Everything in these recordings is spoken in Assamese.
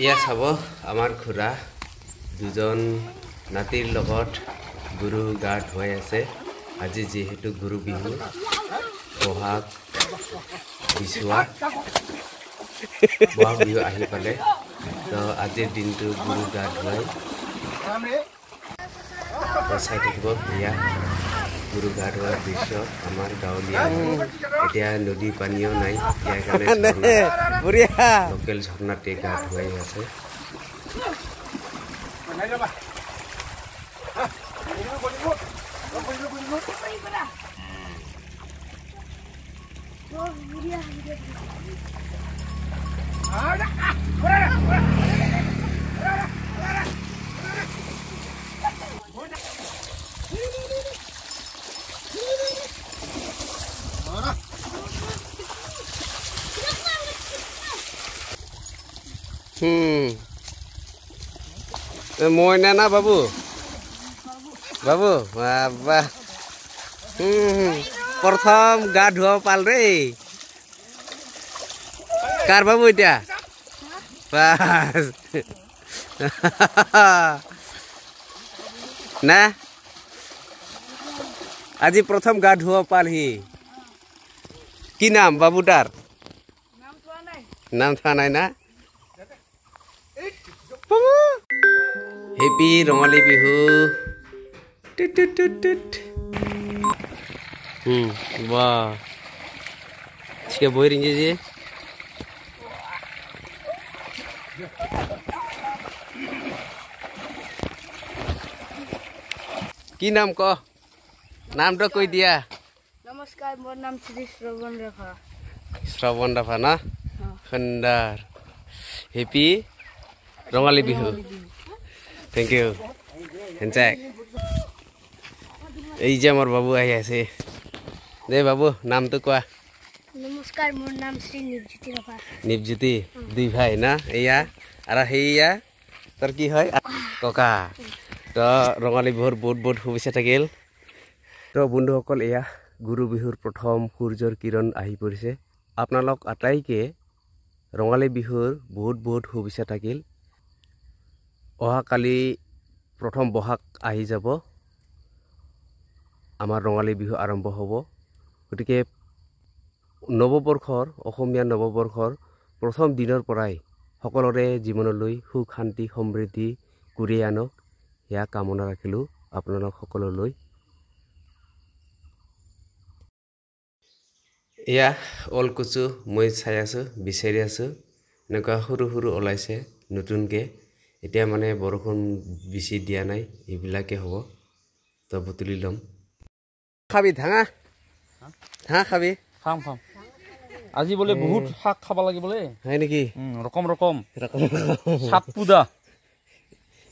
ইয়া চাব আমাৰ খুৰা দুজন নাতিৰ লগত গুৰু গা ধুৱাই আছে আজি যেহেতু গুৰু বিহু বহাগ বিচুৱা বহাগ বিহু আহি পালে তো আজিৰ দিনটো গুৰু গা ধুৱাই চাই থাকিব ইয়া গুৰু গা ধোৱাৰ দৃশ্য আমাৰ গাঁৱলীয়া এতিয়া নদী পানীও নাই ইয়াৰ কাৰণে লোকেল ঝৰ্ণাতে গা ধুৱাই আছে মই না বাবু বাবু বাবা প্ৰথম গা ধুৱাব পাল ৰে কাৰ বাবু এতিয়া বাস না আজি প্ৰথম গা ধুৱাব পাল সি কি নাম বাবু তাৰ নাম থোৱা নাই না হেপি ৰঙালী বিহু বাহ সে বই ৰিঞ্জে যে কি নাম ক নামটা কই দিয়া নমস্কাৰ মোৰ নাম শ্ৰী শ্ৰৱণ ৰাভা না সুন্দৰ happy Rongali Bihu thank you হেনচাক এই যে আমাৰ বাবু আহি আছে দে বাবু নামটো কোৱা নমস্কাৰ মোৰ নাম শ্ৰী নিবজ্যোতি ৰাভা নিবজ্যোতি দুই ভাই না এয়া আৰু হেয়া তোৰ কি হয় ককা তো ৰঙালী বিহুৰ বহুত বহুত শুভেচ্ছা থাকিল তো বন্ধুসকল এয়া গুৰু বিহুৰ প্ৰথম সূৰ্যৰ কিৰণ আহি পৰিছে আপোনালোক আটাইকে ৰঙালী বিহুৰ বহুত বহুত শুভেচ্ছা থাকিল অহাকালি প্ৰথম বহাগ আহি যাব আমাৰ ৰঙালী বিহু আৰম্ভ হ'ব গতিকে নৱবৰ্ষৰ অসমীয়া নৱবৰ্ষৰ প্ৰথম দিনৰ পৰাই সকলোৰে জীৱনলৈ সুখ শান্তি সমৃদ্ধি কঢ়িয়াই আনক এয়া কামনা ৰাখিলোঁ আপোনালোক সকলোলৈ এয়া অলকুচু মই চাই আছোঁ বিচাৰি আছোঁ এনেকুৱা সৰু সৰু ওলাইছে নতুনকৈ এতিয়া মানে বৰষুণ বেছি দিয়া নাই এইবিলাকে হ'ব তো বুটলি ল'ম খাবি ধাঙা ধাঙা খাবি খাম খাম আজি বোলে বহুত শাক খাব লাগিব বোলে হয় নেকি ৰকম ৰকম সাত পূজা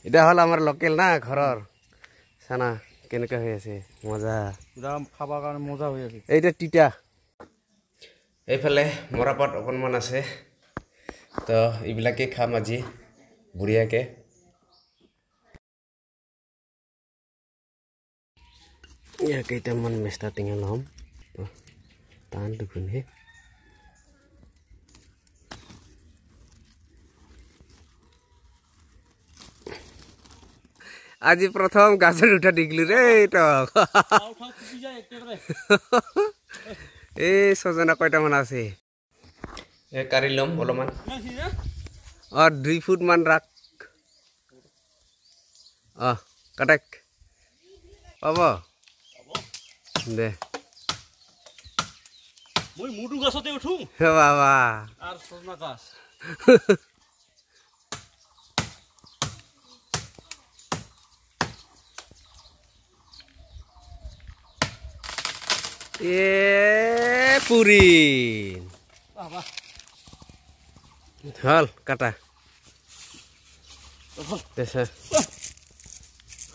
এটা হ'ল আমাৰ লোকেল না ঘৰৰ চানা কেনেকুৱা হৈ আছে মজা খাবৰ কাৰণে মজা হৈ আছে এইটা তিতা এইফালে মৰাপাত অকণমান আছে তো এইবিলাকে খাম আজি বঢ়িয়াকে ইয়া কেইটামান মেষ্টা টেঙা ল'ম টান দেখোন হে আজি প্ৰথম গাছত উঠা দেখিলো ৰে তক এই ছজনা কয়টামান আছে কাঢ়ি ল'ম অলপমান 2 ফুট মান ৰাখ কাটেক পাব দে মই মুডু গাছতে উঠো বাবা আৰ সজনা গাছ এ পুৰি বাবা হল কাটা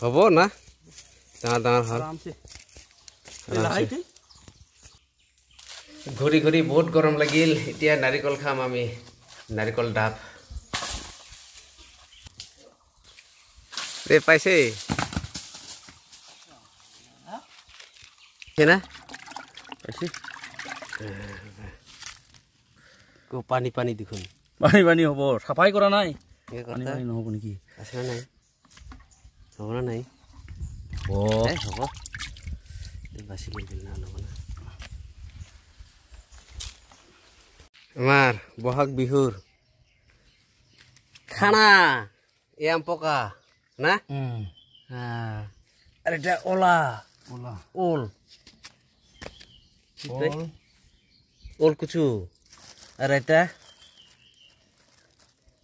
হব না ডাঙৰ ডাঙৰ হল ঘূৰি ঘূৰি বহুত গৰম লাগিল এতিয়া নাৰিকল খাম আমি নাৰিকল ডাব ৰে পাইছে না পাইছে পানী পানী দেখোন পানী পানী হ'ব সাফাই কৰা নাই এই পানী কথা পানী নহ'ব নেকি আছে না নাই হ'ব না নাই হ'ব বাছি লৈ গ'ল না নহ'ব না আমাৰ বহাগ বিহুৰ খানা এয়াম পকা না আর এটা ওলা ওলা ওল ওল কুচু আর এটা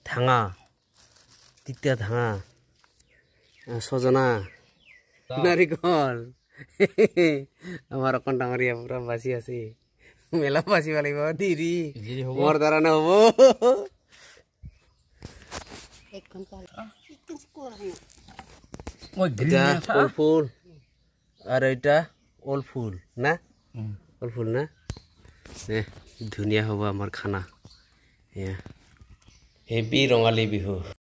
ধাঙা তিতা ধাঙা সজনা নারিকল আমার অকণ ডাঙৰীয়া পুৰা বাচি আছে মেলা বাচিব লাগিব দিৰি মোৰ দ্বাৰা নহ'ব এটা ওল ফুল আর এটা ওল ফুল না ওল ফুল না ধুনীয়া হ'ব আমাৰ খানা হেপী ৰঙালী বিহু